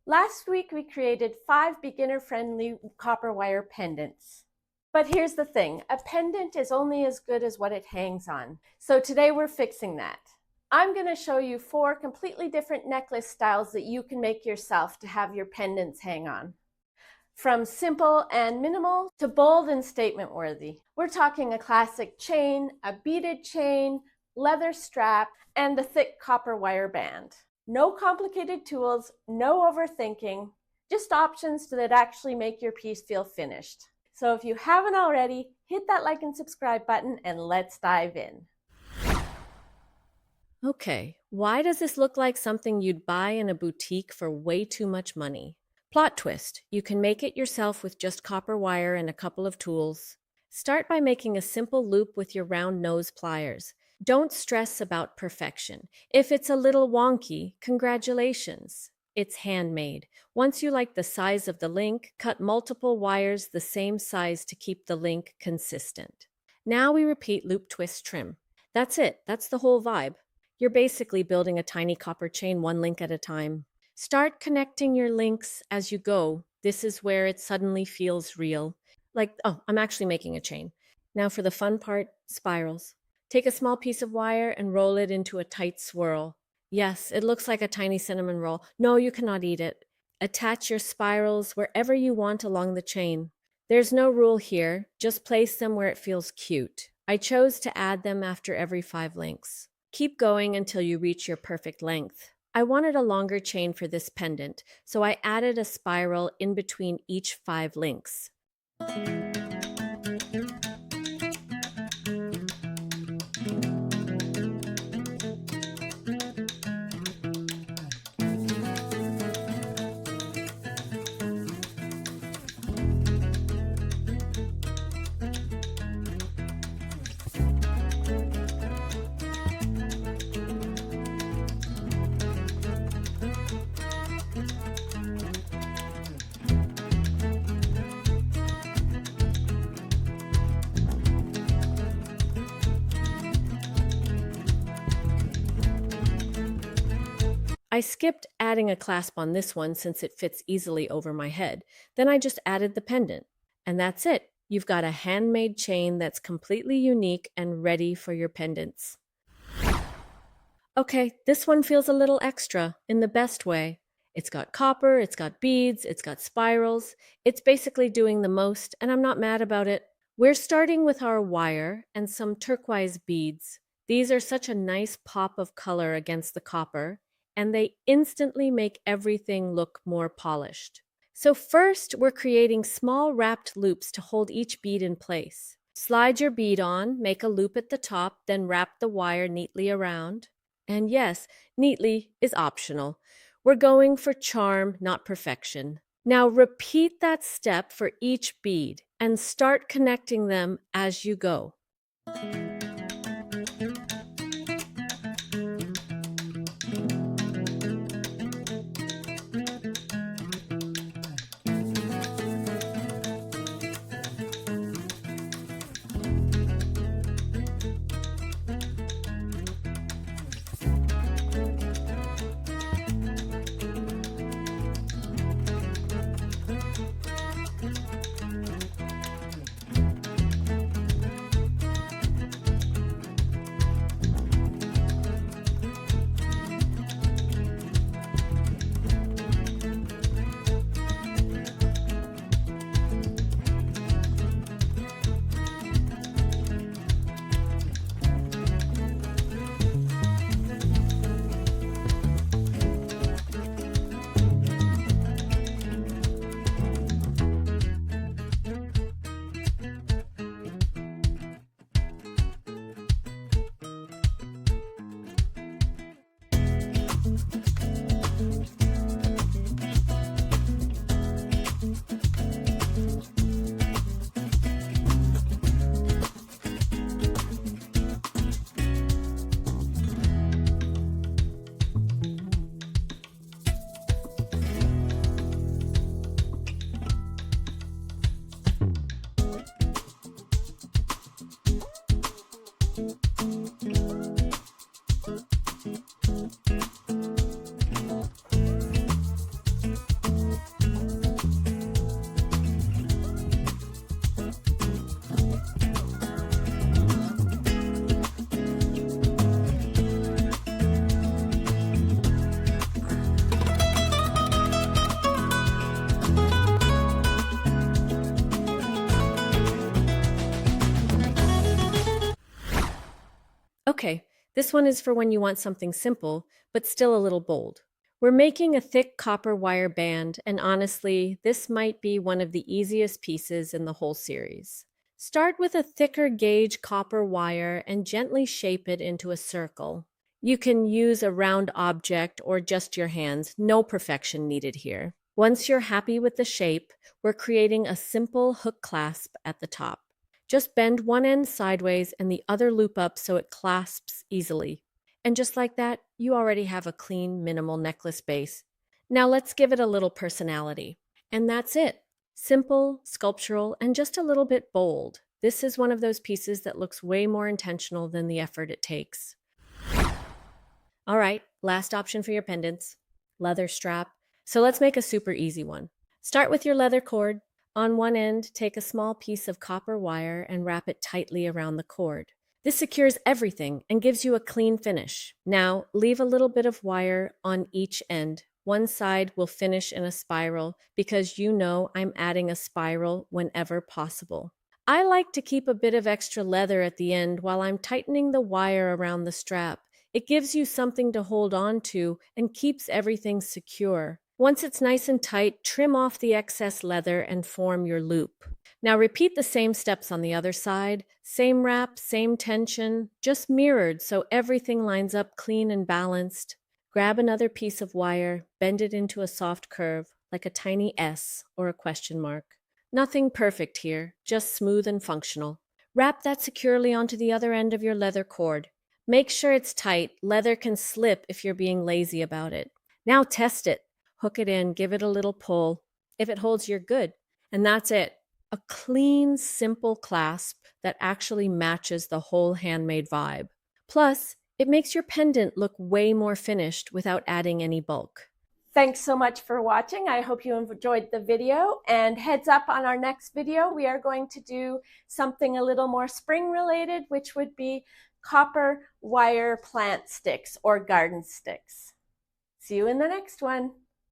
Last week, we created 5 beginner-friendly copper wire pendants. But here's the thing, a pendant is only as good as what it hangs on. So today we're fixing that. I'm going to show you 4 completely different necklace styles that you can make yourself to have your pendants hang on. From simple and minimal to bold and statement worthy. We're talking a classic chain, a beaded chain, leather strap, and a thick copper wire band. No complicated tools, no overthinking, just options that actually make your piece feel finished. So if you haven't already, hit that like and subscribe button and let's dive in. Okay, why does this look like something you'd buy in a boutique for way too much money? Plot twist, you can make it yourself with just copper wire and a couple of tools. Start by making a simple loop with your round nose pliers. Don't stress about perfection. If it's a little wonky, congratulations. It's handmade. Once you like the size of the link, cut multiple wires the same size to keep the link consistent. Now we repeat loop, twist, trim. That's it. That's the whole vibe. You're basically building a tiny copper chain one link at a time. Start connecting your links as you go. This is where it suddenly feels real. I'm actually making a chain. Now for the fun part, spirals. Take a small piece of wire and roll it into a tight swirl. Yes, it looks like a tiny cinnamon roll. No, you cannot eat it. Attach your spirals wherever you want along the chain. There's no rule here, just place them where it feels cute. I chose to add them after every 5 links. Keep going until you reach your perfect length. I wanted a longer chain for this pendant, so I added a spiral in between each 5 links. I skipped adding a clasp on this one since it fits easily over my head. Then I just added the pendant. And that's it. You've got a handmade chain that's completely unique and ready for your pendants. Okay, this one feels a little extra, in the best way. It's got copper, it's got beads, it's got spirals. It's basically doing the most, and I'm not mad about it. We're starting with our wire and some turquoise beads. These are such a nice pop of color against the copper, and they instantly make everything look more polished. So first, we're creating small wrapped loops to hold each bead in place. Slide your bead on, make a loop at the top, then wrap the wire neatly around. And yes, neatly is optional. We're going for charm, not perfection. Now repeat that step for each bead and start connecting them as you go. Okay, this one is for when you want something simple, but still a little bold. We're making a thick copper wire band, and honestly, this might be one of the easiest pieces in the whole series. Start with a thicker gauge copper wire and gently shape it into a circle. You can use a round object or just your hands, no perfection needed here. Once you're happy with the shape, we're creating a simple hook clasp at the top. Just bend one end sideways and the other loop up so it clasps easily. And just like that, you already have a clean, minimal necklace base. Now let's give it a little personality. And that's it. Simple, sculptural, and just a little bit bold. This is one of those pieces that looks way more intentional than the effort it takes. All right, last option for your pendants. Leather strap. So let's make a super easy one. Start with your leather cord. On one end, take a small piece of copper wire and wrap it tightly around the cord. This secures everything and gives you a clean finish. Now, leave a little bit of wire on each end. One side will finish in a spiral because you know I'm adding a spiral whenever possible. I like to keep a bit of extra leather at the end while I'm tightening the wire around the strap. It gives you something to hold on to and keeps everything secure. Once it's nice and tight, trim off the excess leather and form your loop. Now repeat the same steps on the other side. Same wrap, same tension, just mirrored so everything lines up clean and balanced. Grab another piece of wire, bend it into a soft curve, like a tiny S or a question mark. Nothing perfect here, just smooth and functional. Wrap that securely onto the other end of your leather cord. Make sure it's tight. Leather can slip if you're being lazy about it. Now test it. Hook it in, give it a little pull. If it holds, you're good. And that's it. A clean, simple clasp that actually matches the whole handmade vibe. Plus, it makes your pendant look way more finished without adding any bulk. Thanks so much for watching. I hope you enjoyed the video, and heads up, on our next video, we are going to do something a little more spring related, which would be copper wire plant sticks or garden sticks. See you in the next one.